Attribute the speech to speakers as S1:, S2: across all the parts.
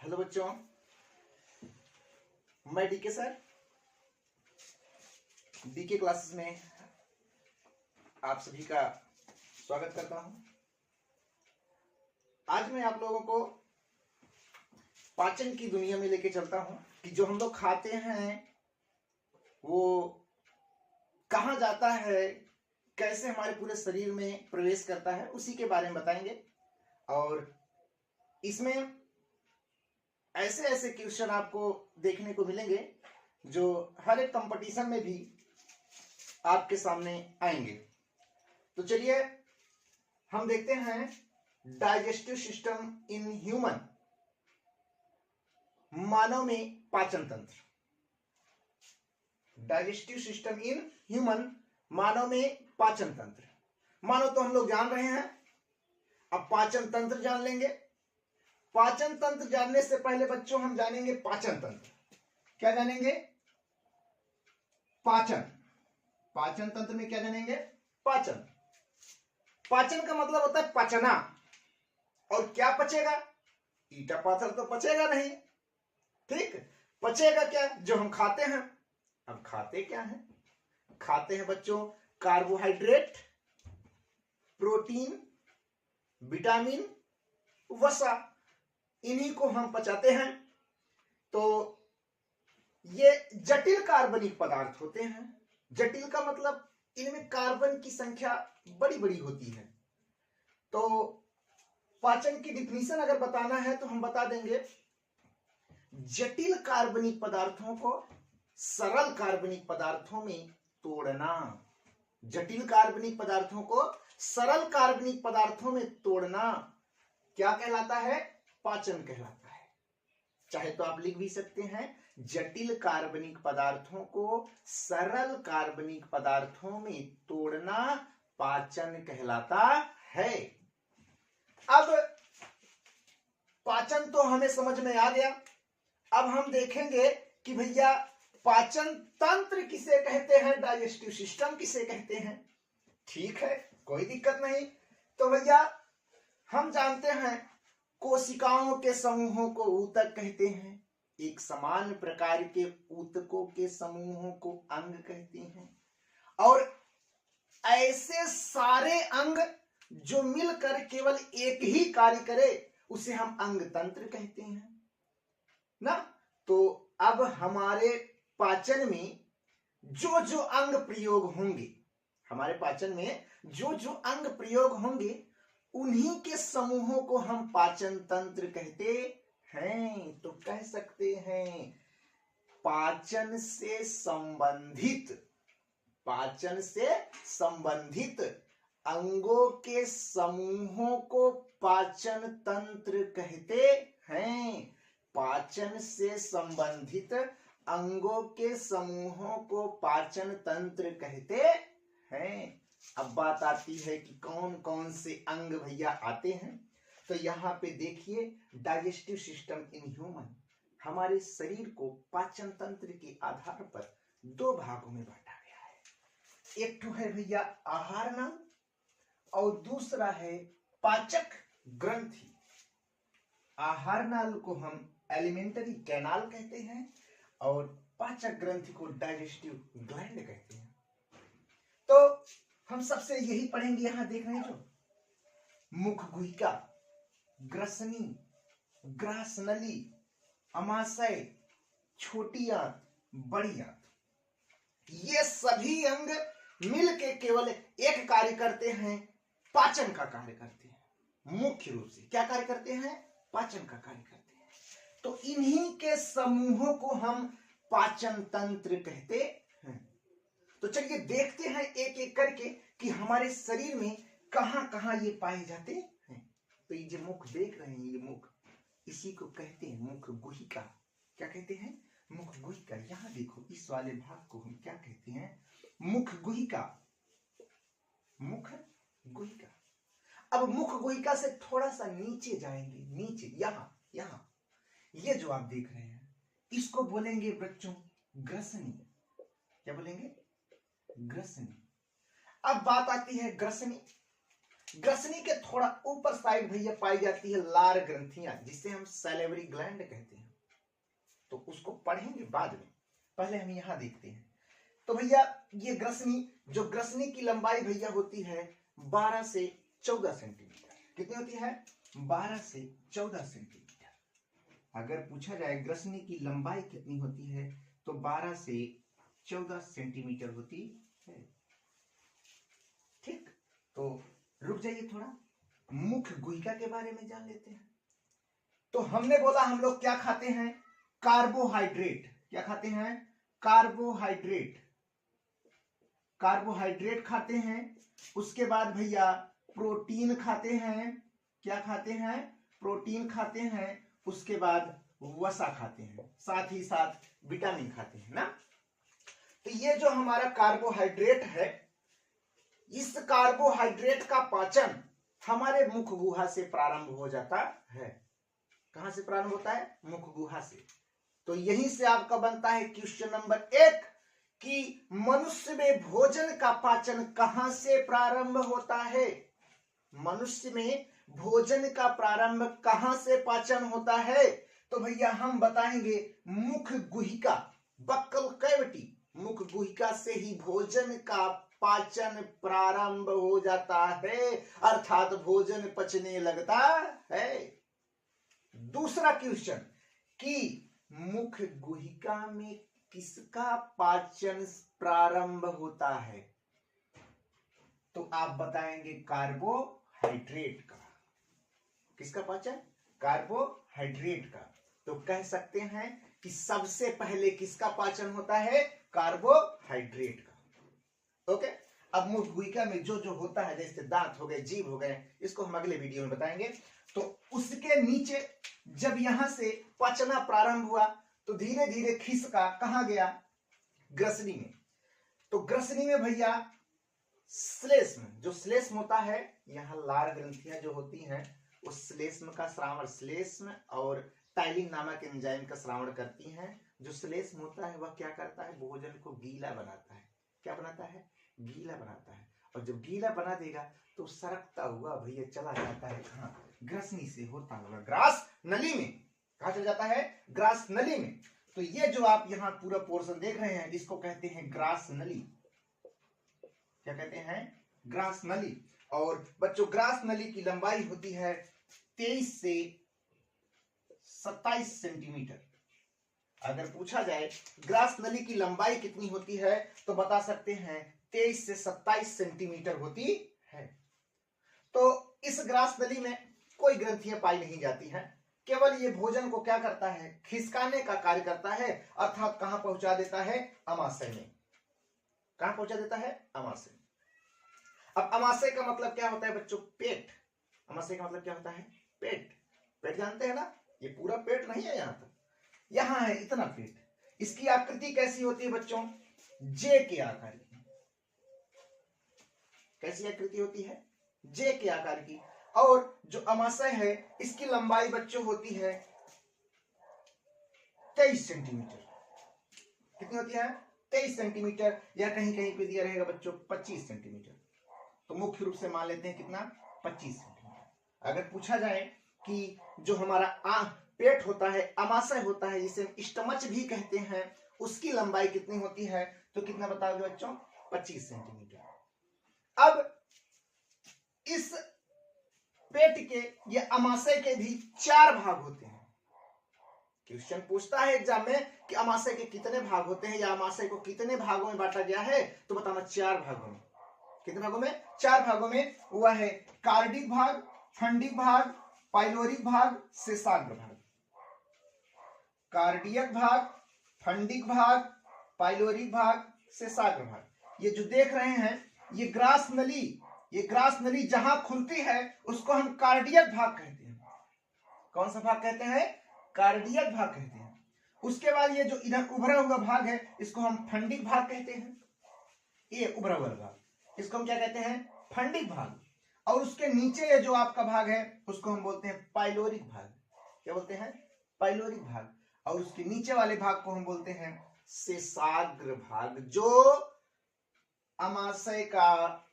S1: Hello बच्चों, मैं DK sir DK classes में आप सभी का स्वागत करता हूं। आज मैं आप लोगों को पाचन की दुनिया में लेके चलता हूं कि जो हम लोग खाते हैं वो कहाँ जाता है, कैसे हमारे पूरे शरीर में प्रवेश करता है, उसी के बारे में बताएंगे। और इसमें ऐसे ऐसे क्वेश्चन आपको देखने को मिलेंगे जो हर एक कंपटीशन में भी आपके सामने आएंगे। तो चलिए हम देखते हैं डाइजेस्टिव सिस्टम इन ह्यूमन, मानव में पाचन तंत्र। डाइजेस्टिव सिस्टम इन ह्यूमन, मानव में पाचन तंत्र। मानव तो हम लोग जान रहे हैं, अब पाचन तंत्र जान लेंगे। पाचन तंत्र जानने से पहले बच्चों हम जानेंगे पाचन तंत्र। क्या जानेंगे? पाचन। पाचन तंत्र में क्या जानेंगे? पाचन। पाचन का मतलब होता है पचना। और क्या पचेगा? ईटा पाथर तो पचेगा नहीं, ठीक। पचेगा क्या? जो हम खाते हैं। अब खाते क्या है? खाते हैं बच्चों कार्बोहाइड्रेट, प्रोटीन, विटामिन, वसा। इन्हीं को हम पचाते हैं। तो ये जटिल कार्बनिक पदार्थ होते हैं। जटिल का मतलब इनमें कार्बन की संख्या बड़ी बड़ी होती है। तो पाचन की डिफिनीशन अगर बताना है तो हम बता देंगे, जटिल कार्बनिक पदार्थों को सरल कार्बनिक पदार्थों में तोड़ना। जटिल कार्बनिक पदार्थों को सरल कार्बनिक पदार्थों में तोड़ना क्या कहलाता है? पाचन कहलाता है। चाहे तो आप लिख भी सकते हैं, जटिल कार्बनिक पदार्थों को सरल कार्बनिक पदार्थों में तोड़ना पाचन कहलाता है। अब पाचन तो हमें समझ में आ गया। अब हम देखेंगे कि भैया पाचन तंत्र किसे कहते हैं, डाइजेस्टिव सिस्टम किसे कहते हैं। ठीक है, कोई दिक्कत नहीं। तो भैया हम जानते हैं कोशिकाओं के समूहों को ऊतक कहते हैं। एक समान प्रकार के ऊतकों के समूहों को अंग कहते हैं। और ऐसे सारे अंग जो मिलकर केवल एक ही कार्य करे उसे हम अंग तंत्र कहते हैं ना। तो अब हमारे पाचन में जो जो अंग प्रयोग होंगे, हमारे पाचन में जो जो अंग प्रयोग होंगे, उन्हीं के समूहों को हम पाचन तंत्र कहते हैं। तो कह सकते हैं पाचन से संबंधित, पाचन से संबंधित अंगों के समूहों को पाचन तंत्र कहते हैं। पाचन से संबंधित अंगों के समूहों को पाचन तंत्र कहते हैं। अब बात आती है कि कौन कौन से अंग भैया आते हैं। तो यहाँ पे देखिए, डाइजेस्टिव सिस्टम इन ह्यूमन, हमारे शरीर को पाचन तंत्र के आधार पर दो भागों में बांटा गया है। एक तो है भैया आहार नाल और दूसरा है पाचक ग्रंथि। आहार नाल को हम एलिमेंटरी कैनाल कहते हैं और पाचक ग्रंथि को डाइजेस्टिव ग्लैंड कहते हैं। तो हम सबसे यही पढ़ेंगे, यहां देख रहे हैं जो मुख गुहिका, ग्रसनी, ग्रासनली, अमाशय, छोटी आंत, बड़ी आंत, ये सभी अंग मिलके केवल एक कार्य करते हैं, पाचन का कार्य करते हैं। मुख्य रूप से क्या कार्य करते हैं? पाचन का कार्य करते हैं। तो इन्हीं के समूहों को हम पाचन तंत्र कहते हैं। तो चलिए देखते हैं एक एक करके कि हमारे शरीर में कहां कहां ये पाए जाते हैं। तो ये जो मुख देख रहे हैं, ये मुख, इसी को कहते हैं मुख गुहिका। क्या कहते हैं? मुख गुहिका। यहां देखो, इस वाले भाग को हम क्या कहते हैं? मुख गुहिका। मुख गुहिका। अब मुख गुहिका से थोड़ा सा नीचे जाएंगे, नीचे यहां ये जो आप देख रहे हैं, इसको बोलेंगे बच्चों ग्रसनी। क्या बोलेंगे? ग्रसनी। अब बात आती है ग्रसनी। ग्रसनी के थोड़ा ऊपर साइड भैया पाई जाती है लार ग्रंथियां, जिसे हम सैलिवरी ग्लैंड कहते हैं। तो उसको पढ़ेंगे बाद में, पहले हम यहां देखते हैं। तो भैया ये ग्रसनी, जो ग्रसनी की लंबाई भैया होती है 12 से 14 सेंटीमीटर। कितनी होती है? 12 से 14 सेंटीमीटर। अगर पूछा जाए ग्रसनी की लंबाई कितनी होती है तो 12 से 14 सेंटीमीटर होती है। ठीक, तो रुक जाइए थोड़ा, मुख्य गुहिका के बारे में जान लेते हैं। तो हमने बोला हम लोग क्या खाते हैं? कार्बोहाइड्रेट। क्या खाते हैं? कार्बोहाइड्रेट। कार्बोहाइड्रेट खाते हैं। उसके बाद भैया प्रोटीन खाते हैं। क्या खाते हैं? प्रोटीन खाते हैं। उसके बाद वसा खाते हैं, साथ ही साथ विटामिन खाते हैं ना। तो ये जो हमारा कार्बोहाइड्रेट है, इस कार्बोहाइड्रेट का पाचन हमारे मुख गुहा से प्रारंभ हो जाता है। कहां से प्रारंभ होता है? मुख गुहा से। तो यहीं से आपका बनता है क्वेश्चन नंबर 1 कि मनुष्य में भोजन का पाचन कहां से प्रारंभ होता है? मनुष्य में भोजन का प्रारंभ कहां से पाचन होता है? तो भैया हम बताएंगे मुख गुहिका, बक्कल कैविटी, मुख गुहिका से ही भोजन का पाचन प्रारंभ हो जाता है, अर्थात भोजन पचने लगता है। दूसरा क्वेश्चन कि मुख गुहिका में किसका पाचन प्रारंभ होता है? तो आप बताएंगे कार्बोहाइड्रेट का। किसका पाचन? कार्बोहाइड्रेट का। तो कह सकते हैं कि सबसे पहले किसका पाचन होता है? कार्बोहाइड्रेट का। ओके, अब मुख गुहिका में जो जो होता है, जैसे दांत हो गए, जीभ हो गए, इसको हम अगले वीडियो में बताएंगे। तो उसके नीचे जब यहां से पचना प्रारंभ हुआ तो धीरे धीरे खिसका कहां गया? ग्रसनी में। तो ग्रसनी में भैया श्लेष्म, जो श्लेष्म होता है, यहाँ लार ग्रंथियां जो होती हैं उस श्लेष्म का श्रावण, श्लेष्म और टाइलिन नामक एंजाइम का श्रावण करती हैं। जो श्लेष्म होता है वह क्या करता है? भोजन को गीला बनाता है। क्या बनाता है? गीला बनाता है। और जब गीला बना देगा तो सरकता हुआ भैया चला जाता है कहाँ? ग्रसनी से होता हुआ ग्रास नली में। कहा चल जाता है? ग्रास नली में। तो ये जो आप यहाँ पूरा पोर्शन देख रहे हैं, इसको कहते हैं ग्रास नली। क्या कहते हैं? ग्रास नली। और बच्चों ग्रास नली की लंबाई होती है 23 से 27 सेंटीमीटर। अगर पूछा जाए ग्रास नली की लंबाई कितनी होती है तो बता सकते हैं 23 से 27 सेंटीमीटर होती है। तो इस ग्रास नली में कोई ग्रंथियां पाई नहीं जाती हैं, केवल ये भोजन को क्या करता है? खिसकाने का कार्य करता है, अर्थात कहां पहुंचा देता है? अमाशय में। कहां पहुंचा देता है? अमाशय। अब अमाशय का मतलब क्या होता है बच्चों? पेट। अमाशय का मतलब क्या होता है? पेट। पेट जानते हैं ना? ये पूरा पेट नहीं है, यहां तक, यहां है इतना पेट। इसकी आकृति कैसी होती है बच्चों? जे के आकार की। कैसी आकृति होती है? जे के आकार की। और जो अमाशय है इसकी लंबाई बच्चों होती है 23 सेंटीमीटर। कितनी होती है? 23 सेंटीमीटर, या कहीं कहीं पे दिया रहेगा बच्चों 25 सेंटीमीटर। तो मुख्य रूप से मान लेते हैं कितना? 25 सेंटीमीटर। अगर पूछा जाए कि जो हमारा पेट होता है, अमाशय होता है, जिसे हम स्टमच भी कहते हैं, उसकी लंबाई कितनी होती है तो कितना बताओगे बच्चों? 25 सेंटीमीटर। अब इस पेट के या अमाशय के भी 4 भाग होते हैं। क्वेश्चन पूछता है एग्जाम में कि अमाशय के कितने भाग होते हैं, या अमाशय को कितने भागों में बांटा गया है, तो बताना 4 भागों में। कितने भागों में? 4 भागों में। वह है कार्डिक भाग, फंडिक भाग, पाइलोरिक भाग, शेषाग्र भाग। कार्डियक भाग, फंडिक भाग, पाइलोरिक भाग, शेषाग्र भाग। ये जो देख रहे हैं ये ग्रास नली, ये ग्रास नली जहां खुलती है उसको हम कार्डियक भाग कहते हैं। कौन सा भाग कहते हैं? कार्डियक भाग कहते हैं। उसके बाद ये जो इधर उभरा हुआ भाग है इसको हम फंडिक भाग कहते हैं। ये उभरा हुआ भाग, इसको हम क्या कहते हैं? फंडिक भाग। और उसके नीचे ये जो आपका भाग है उसको हम बोलते हैं पाइलोरिक भाग। क्या बोलते हैं? पाइलोरिक भाग। और उसके नीचे वाले भाग को हम बोलते हैं शेषाग्र भाग, जो अमाशय का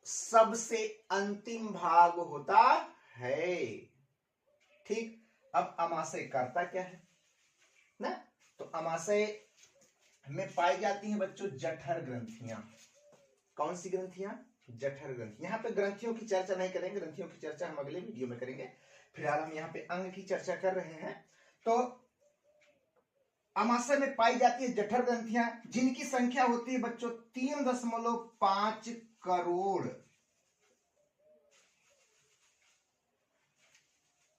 S1: सबसे अंतिम भाग होता है। ठीक, अब अमाशय करता क्या है ना, तो अमाशय में पाई जाती हैं बच्चों जठर ग्रंथियां। कौन सी ग्रंथियां? जठर ग्रंथि। यहाँ पे ग्रंथियों की चर्चा नहीं करेंगे, ग्रंथियों की चर्चा हम अगले वीडियो में करेंगे। फिलहाल हम यहाँ पे अंग की चर्चा कर रहे हैं। तो अमाशय में पाई जाती है जठर ग्रंथियां, जिनकी संख्या होती है बच्चों 3.5 करोड़।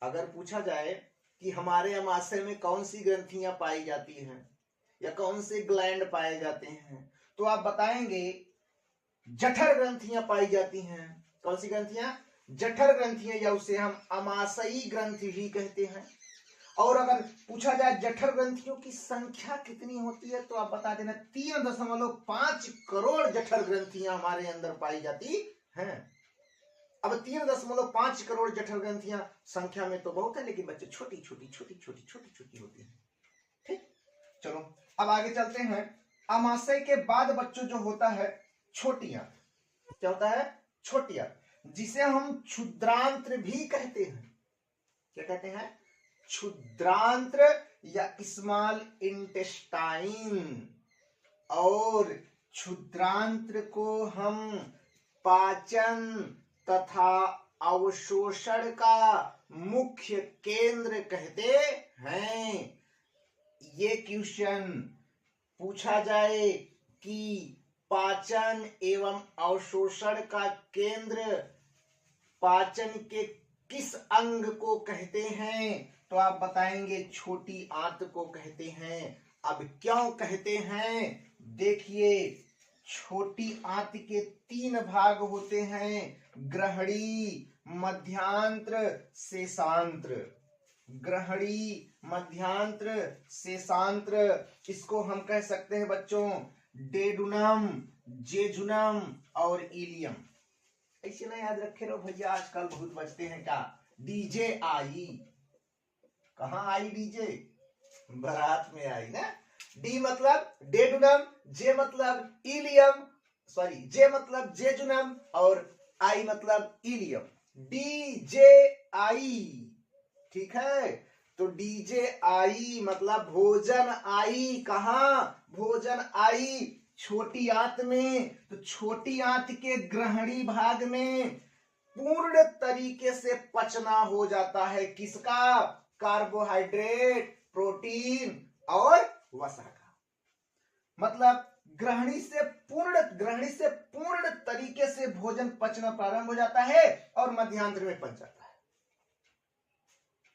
S1: अगर पूछा जाए कि हमारे अमाशय में कौन सी ग्रंथियां पाई जाती हैं या कौन से ग्लैंड पाए जाते हैं, तो आप बताएंगे जठर ग्रंथियां पाई जाती हैं। कौन सी ग्रंथियां? जठर ग्रंथियां, या उसे हम अमाशयी ग्रंथि भी कहते हैं। और अगर पूछा जाए जठर ग्रंथियों की संख्या कितनी होती है, तो आप बता देना 3.5 करोड़ जठर ग्रंथियां हमारे अंदर पाई जाती हैं। अब 3.5 करोड़ जठर ग्रंथियां संख्या में तो बहुत है, लेकिन बच्चे छोटी छोटी छोटी छोटी छोटी छोटी होती है। ठीक, चलो अब आगे चलते हैं। अमाशय के बाद बच्चों जो होता है छोटी आंत। क्या होता है? छोटी आंत, जिसे हम क्षुद्रांत्र भी कहते हैं। क्या कहते हैं? क्षुद्रांत्र या स्मॉल इंटेस्टाइन। और क्षुद्रांत्र को हम पाचन तथा अवशोषण का मुख्य केंद्र कहते हैं। ये क्वेश्चन पूछा जाए कि पाचन एवं अवशोषण का केंद्र पाचन के किस अंग को कहते हैं, तो आप बताएंगे छोटी आंत को कहते हैं। अब क्यों कहते हैं? देखिए, छोटी आंत के 3 भाग होते हैं, ग्रहणी, मध्यांत्र, शेषांत्र। ग्रहणी, मध्यांत्र, शेषांत्र, इसको हम कह सकते हैं बच्चों डेडुनम, जेजुनम और इलियम। ऐसे ना याद रखे रहो भैया, आजकल बहुत बचते हैं। क्या डीजे आई? कहां आई डीजे? बारात में आई ना। डी मतलब डेडुनम, जे मतलब इलियम, सॉरी जे मतलब जेजुनम और आई मतलब इलियम। डीजे आई, ठीक है। तो डीजे आई मतलब भोजन आई। कहां? भोजन आई छोटी आंत में। तो छोटी आंत के ग्रहणी भाग में पूर्ण तरीके से पचना हो जाता है किसका? कार्बोहाइड्रेट, प्रोटीन और वसा का। मतलब ग्रहणी से पूर्ण तरीके से भोजन पचना प्रारंभ हो जाता है और मध्यांत्र में पच जाता है।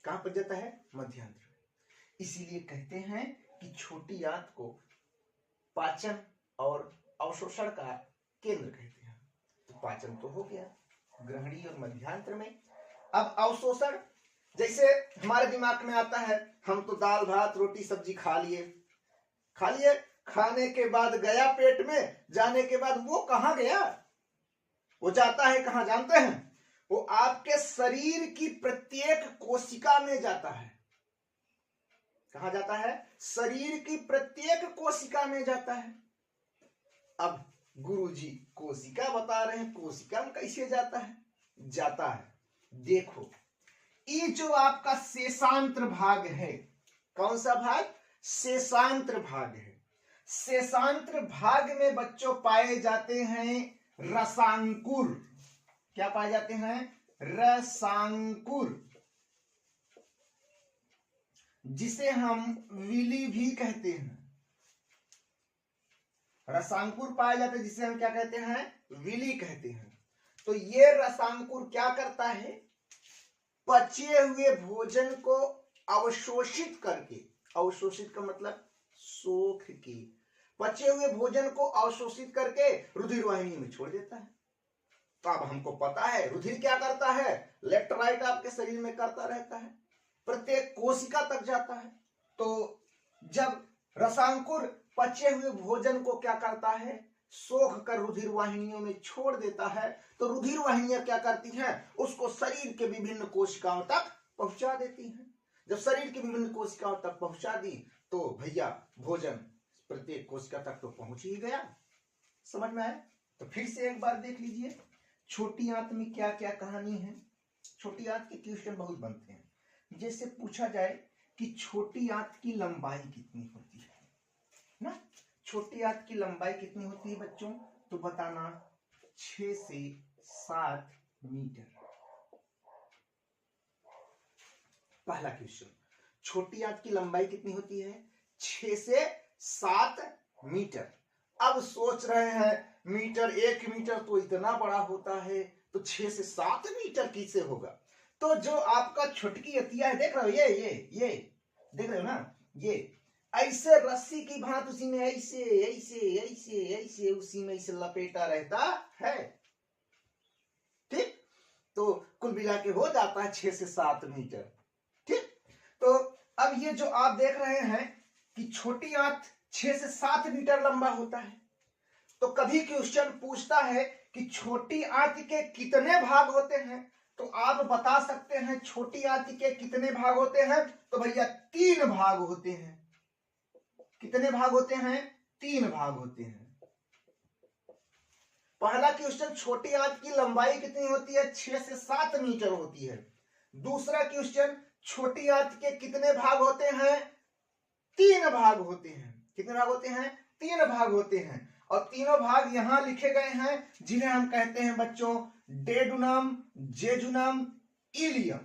S1: कहां पच जाता है? मध्यांत्र में। इसीलिए कहते हैं कि छोटी आंत को पाचन और अवशोषण का केंद्र कहते हैं। तो पाचन तो हो गया ग्रहणी और मध्यांत्र में। अब अवशोषण, जैसे हमारे दिमाग में आता है हम तो दाल भात रोटी सब्जी खा लिए, खाने के बाद गया पेट में, जाने के बाद वो कहां गया? वो जाता है कहां जानते हैं? वो आपके शरीर की प्रत्येक कोशिका में जाता है। कहां जाता है? शरीर की प्रत्येक कोशिका में जाता है। अब गुरुजी कोशिका बता रहे हैं, कोशिका में कैसे जाता है? जाता है, देखो ये जो आपका शेषांत्र भाग है, कौन सा भाग? शेषांत्र भाग है। शेषांत्र भाग में बच्चों पाए जाते हैं रसांकुर। क्या पाए जाते हैं? रसांकुर, जिसे हम विली भी कहते हैं। रसांकुर पाए जाते हैं जिसे हम क्या कहते हैं? विली कहते हैं। तो ये रसांकुर क्या करता है? पचे हुए भोजन को अवशोषित करके, अवशोषित का मतलब सोख के, पचे हुए भोजन को अवशोषित करके रुधिर वाहिनी में छोड़ देता है। तो अब हमको पता है रुधिर क्या करता है? लेफ्ट राइट आपके शरीर में करता रहता है, प्रत्येक कोशिका तक जाता है। तो जब रसांकुर पचे हुए भोजन को क्या करता है? सोख कर रुधिर वाहिनियों में छोड़ देता है। तो रुधिर वाहिनियां क्या करती हैं? उसको शरीर के विभिन्न कोशिकाओं तक पहुंचा देती हैं। जब शरीर की विभिन्न कोशिकाओं तक पहुंचा दी तो भैया भोजन प्रत्येक कोशिका तक तो पहुंच ही गया। समझ में आया? तो फिर से एक बार देख लीजिए, छोटी आंत में क्या क्या कहानी है। छोटी आंत के क्वेश्चन बहुत बनते हैं। जैसे पूछा जाए कि छोटी आंत की लंबाई कितनी होती है ना, छोटी आंत की लंबाई कितनी होती है बच्चों, तो बताना 6 से 7 मीटर। पहला क्वेश्चन, छोटी आंत की लंबाई कितनी होती है, 6 से 7 मीटर। अब सोच रहे हैं मीटर, 1 मीटर तो इतना बड़ा होता है, तो 6 से 7 मीटर किससे होगा। तो जो आपका छुटकी हथिया है, देख रहे हो, ये देख रहे हो ना, ये ऐसे रस्सी की भांति उसी में ऐसे ऐसे ऐसे ऐसे उसी में इसे लपेटा रहता है। ठीक, तो कुल मिला के हो जाता है 6 से 7 मीटर। ठीक, तो अब ये जो आप देख रहे हैं कि छोटी आंत 6 से 7 मीटर लंबा होता है, तो कभी क्वेश्चन पूछता है कि छोटी आंत के कितने भाग होते हैं, तो आप बता सकते हैं छोटी आंत के कितने भाग होते हैं, तो भैया 3 भाग होते हैं। कितने भाग होते हैं, 3 भाग होते हैं। पहला क्वेश्चन, छोटी आंत की लंबाई कितनी होती है, 6 से 7 मीटर होती है। दूसरा क्वेश्चन, छोटी आंत के कितने भाग होते हैं, 3 भाग होते हैं। कितने भाग होते हैं, 3 भाग होते हैं। और तीनों भाग यहां लिखे गए हैं, जिन्हें हम कहते हैं बच्चों डेडुनम, जेजुनम, इलियम।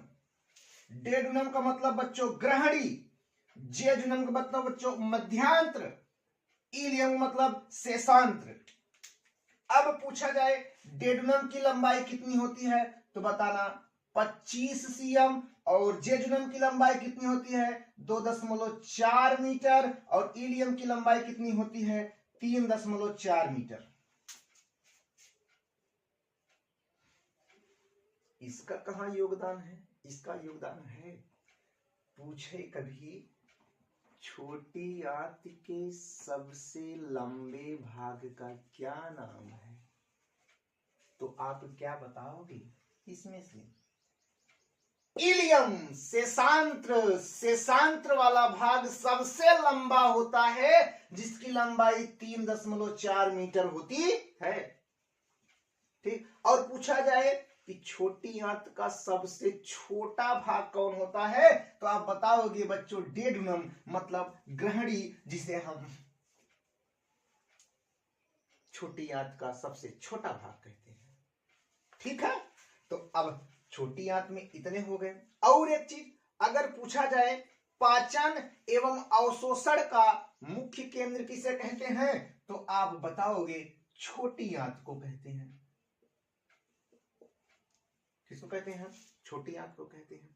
S1: डेडुनम का मतलब बच्चों ग्रहणी, जेजुनम का मतलब बच्चों मध्यांत्र, इलियम मतलब शेषांत्र। अब पूछा जाए डेडुनम की लंबाई कितनी होती है, तो बताना 25 cm, और जेजुनम की लंबाई कितनी होती है, 2.4 मीटर, और इलियम की लंबाई कितनी होती है, 3.4 मीटर। इसका कहां योगदान है, इसका योगदान है, पूछे कभी छोटी आंत के सबसे लंबे भाग का क्या नाम है, तो आप क्या बताओगे इसमें से, इलियम, शेषांत्र। शेषांत्र वाला भाग सबसे लंबा होता है, जिसकी लंबाई 3.4 मीटर होती है। ठीक, और पूछा जाए कि छोटी आंत का सबसे छोटा भाग कौन होता है, तो आप बताओगे बच्चों डेडुनम मतलब ग्रहणी, जिसे हम छोटी आंत का सबसे छोटा भाग कहते हैं। ठीक है, तो अब छोटी आंत में इतने हो गए। और एक चीज, अगर पूछा जाए पाचन एवं अवशोषण का मुख्य केंद्र किसे कहते हैं, तो आप बताओगे छोटी आंत को कहते हैं। किसको कहते हैं, छोटी आंत को कहते हैं।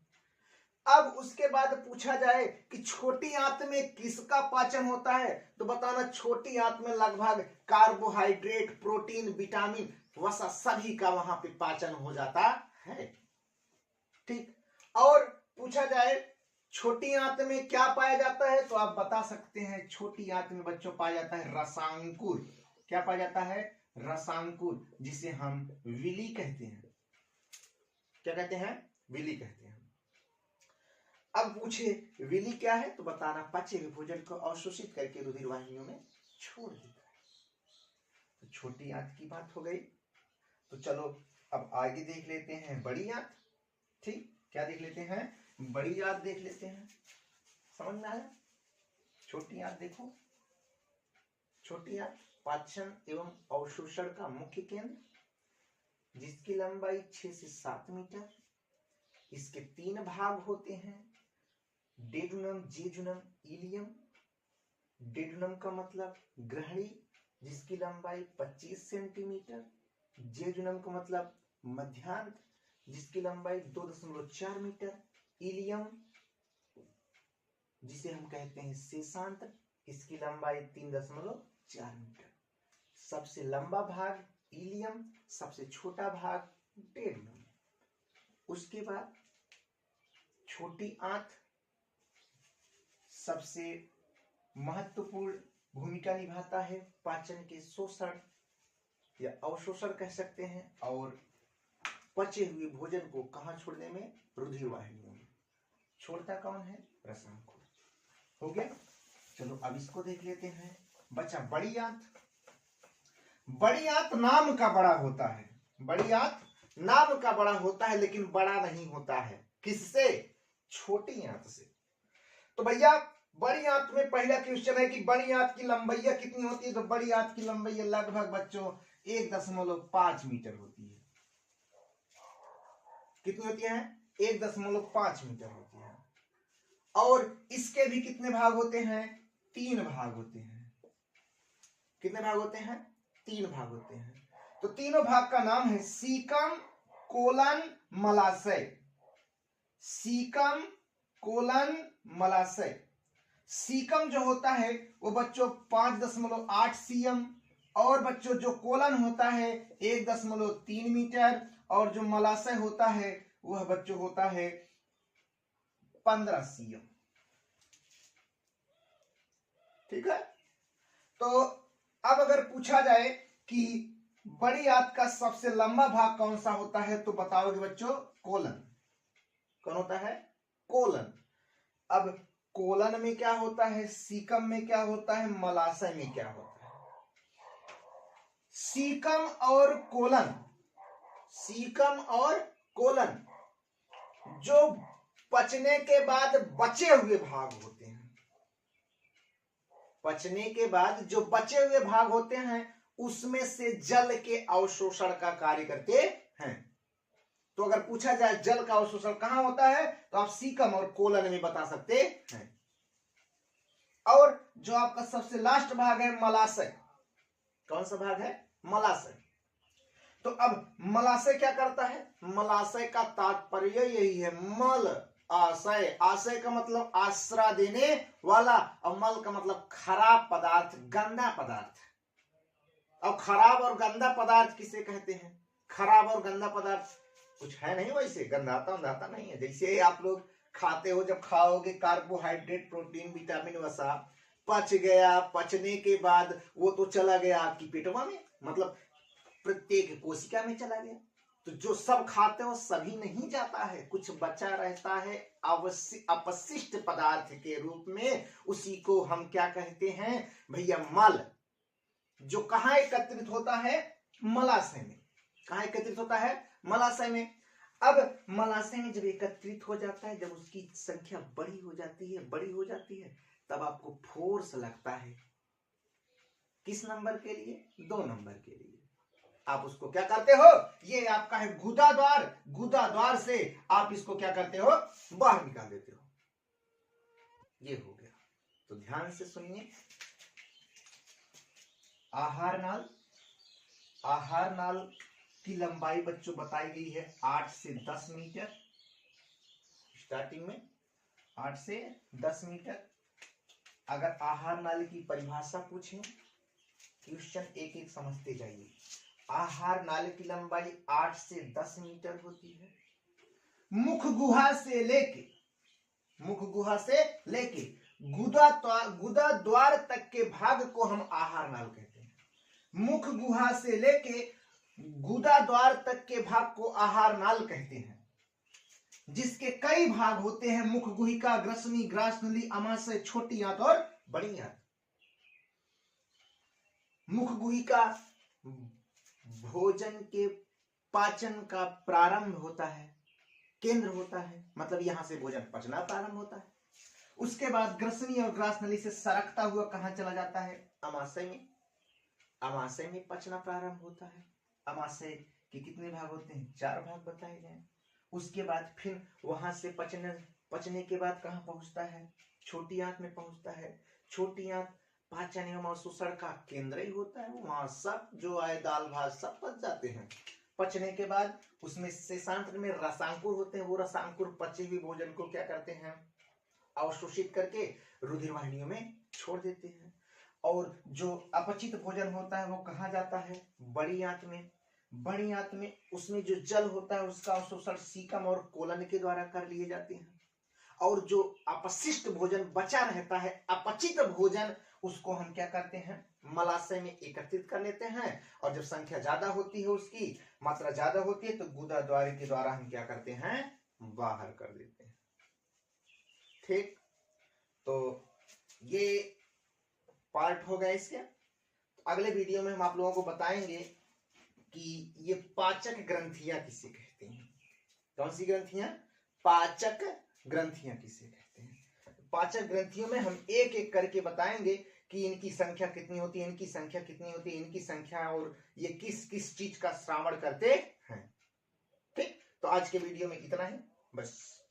S1: अब उसके बाद पूछा जाए कि छोटी आंत में किसका पाचन होता है, तो बताना छोटी आंत में लगभग कार्बोहाइड्रेट, प्रोटीन, विटामिन, वसा सभी का वहां पे पाचन हो जाता है। ठीक, और पूछा जाए छोटी आंत में क्या पाया जाता है, तो आप बता सकते हैं छोटी आंत में बच्चों पाया जाता है रसांकुर। क्या पाया जाता है, रसांकुर, जिसे हम विली कहते हैं। क्या कहते हैं, विली कहते हैं। अब पूछे विली क्या है, तो बताना पचे हुए भोजन को अवशोषित करके रुधिर वाहिनियों में छोड़ देता है। तो छोटी आंत की बात हो गई। तो चलो अब आगे देख लेते हैं बड़ी आंत। ठीक, क्या देख लेते हैं, बड़ी आंत देख लेते हैं। समझ में आया, छोटी आंत देखो, छोटी आंत पाचन एवं अवशोषण का मुख्य केंद्र, जिसकी लंबाई 6 से 7 मीटर। इसके 3 भाग होते हैं, डेडुनम, जेजुनम, इलियम। डेडुनम का मतलब ग्रहणी, जिसकी लंबाई 25 सेंटीमीटर। जेजुनम का मतलब मध्यांत, जिसकी लंबाई 2.4 मीटर। इलियम, जिसे हम कहते हैं शेषांत्र, इसकी लंबाई 3.4 मीटर। सबसे लंबा भाग इलियम, सबसे छोटा भाग डेडुनम। उसके बाद छोटी आंत सबसे महत्वपूर्ण भूमिका निभाता है पाचन के शोषण या अवशोषण कह सकते हैं, और पचे हुए भोजन को कहां छोड़ने में, रुधिर वाहिनियों में। छोड़ता कौन है, रसांकुर। हो गया, चलो अब इसको देख लेते हैं। बच्चा बड़ी आंत। बड़ी आंत नाम का बड़ा होता है, बड़ी आंत नाम का बड़ा होता है लेकिन बड़ा नहीं होता है। किससे? छोटी आंत से। तो भैया बड़ी आंत में पहला क्वेश्चन है कि बड़ी आंत की लंबाई कितनी होती है? तो बड़ी आंत की लंबाई लगभग बच्चों 1.5 मीटर होती है। कितनी होती है? 1.5 मीटर होती है। और इसके भी कितने भाग होते हैं? 3 भाग होते हैं। कितने भाग होते हैं? 3 भाग होते हैं। तो तीनों भाग का नाम है सीकम कोलन मलाशय। सीकम कोलन मलाशय। सीकम जो होता है वो बच्चों 5.8 सीएम, और बच्चों जो कोलन होता है 1.3 मीटर, और जो मलाशय होता है वह बच्चों होता है 15 सीएम। ठीक है। तो अब अगर पूछा जाए कि बड़ी आंत का सबसे लंबा भाग कौन सा होता है, तो बताओगे बच्चों कोलन। कौन होता है? कोलन। अब कोलन में क्या होता है, सीकम में क्या होता है, मलाशय में क्या होता है? सीकम और कोलन, सीकम और कोलन जो पचने के बाद बचे हुए भाग होते हैं, पचने के बाद जो बचे हुए भाग होते हैं उसमें से जल के अवशोषण का कार्य करते हैं। तो अगर पूछा जाए जल का अवशोषण कहां होता है, तो आप सीकम और कोलन में बता सकते हैं। और जो आपका सबसे लास्ट भाग है मलाशय, कौन सा भाग है? मलाशय। तो अब मलाशय क्या करता है? मलाशय का तात्पर्य यही है, मल आशय। आशय का मतलब आश्रय देने वाला, और मल का मतलब खराब पदार्थ, गंदा पदार्थ। अब खराब और गंदा पदार्थ किसे कहते हैं? खराब और गंदा पदार्थ कुछ है नहीं, वैसे गंदाता नहीं है। जैसे आप लोग खाते हो, जब खाओगे कार्बोहाइड्रेट, प्रोटीन, विटामिन वसा पच गया, पचने के बाद वो तो चला गया आपकी पेटवा में, मतलब प्रत्येक कोशिका में चला गया। तो जो सब खाते हो सभी नहीं जाता है, कुछ बचा रहता है अपशिष्ट पदार्थ के रूप में। उसी को हम क्या कहते हैं भैया? मल। जो कहां एकत्रित होता है? मलाशय में। कहां एकत्रित होता है? मलाशय में। अब मलाशय में जब एकत्रित हो जाता है, जब उसकी संख्या बड़ी हो जाती है, तब आपको फोर्स लगता है। किस नंबर के लिए? 2 नंबर के लिए। आप उसको क्या करते हो? ये आपका है गुदा द्वार। गुदा द्वार से आप इसको क्या करते हो? बाहर निकाल देते हो। ये हो गया। तो ध्यान से सुनिए। आहार नाल, आहार नाल की लंबाई बच्चों बताई गई है 8 से 10 मीटर। स्टार्टिंग में 8 से 10 मीटर। अगर आहार नाली की परिभाषा पूछें, क्वेश्चन एक एक समझते जाइए। आहार नाली की लंबाई 8 से 10 मीटर होती है। मुख गुहा से लेके गुदा द्वार तक के भाग को हम आहार नाल कहते हैं। मुख गुहा से लेके गुदा द्वार तक के भाग को आहार नाल कहते हैं, जिसके कई भाग होते हैं। मुख गुहिका, ग्रसनी, ग्रासनली, अमाशय, छोटी आंत और बड़ी आंत। मुख गुहिका भोजन के पाचन का प्रारंभ होता है, केंद्र होता है, मतलब यहां से भोजन पचना प्रारंभ होता है। उसके बाद ग्रसनी और ग्रासनली से सरकता हुआ कहां चला जाता है? अमाशय में। अमाशय में पचना प्रारंभ होता है। अमाशय के कितने भाग होते हैं? 4 भाग बताए गए। उसके बाद फिर वहां से पचने के बाद कहां पहुंचता है? छोटी आंत में पहुंचता है। छोटी आंत पाचन एवं अवशोषण का केंद्र ही होता है। वहां सब जो आए दाल भात सब पच जाते हैं। पचने के बाद उसमें शेषांत्र में रसांकुर होते हैं। वो रसांकुर पचे हुए भोजन को क्या करते हैं? अवशोषित करके रुधिर वाहिनियों में छोड़ देते हैं। और जो अपचित भोजन होता है वो कहाँ जाता है? बड़ी आंत में। बड़ी आंत में उसमें जो जल होता है उसका अवशोषण सीकम और कोलन के द्वारा कर लिए जाते हैं। और जो अपशिष्ट भोजन बचा रहता है, अपचित भोजन, उसको हम क्या करते हैं? मलाशय में एकत्रित कर लेते हैं। और जब संख्या ज्यादा होती है, उसकी मात्रा ज्यादा होती है, तो गुदा द्वार के द्वारा हम क्या करते हैं? बाहर कर देते हैं। ठीक। तो ये पार्ट हो गया इसके। अगले वीडियो में हम आप लोगों को बताएंगे कि ये पाचक ग्रंथियां किसे कहते हैं। कौन सी ग्रंथियां? पाचक ग्रंथियां किसे कहते हैं। पाचक ग्रंथियों में हम एक एक करके बताएंगे कि इनकी संख्या कितनी होती है, इनकी संख्या कितनी होती है, इनकी संख्या, और ये किस किस चीज का श्रावण करते हैं। ठीक, तो आज के वीडियो में इतना ही बस।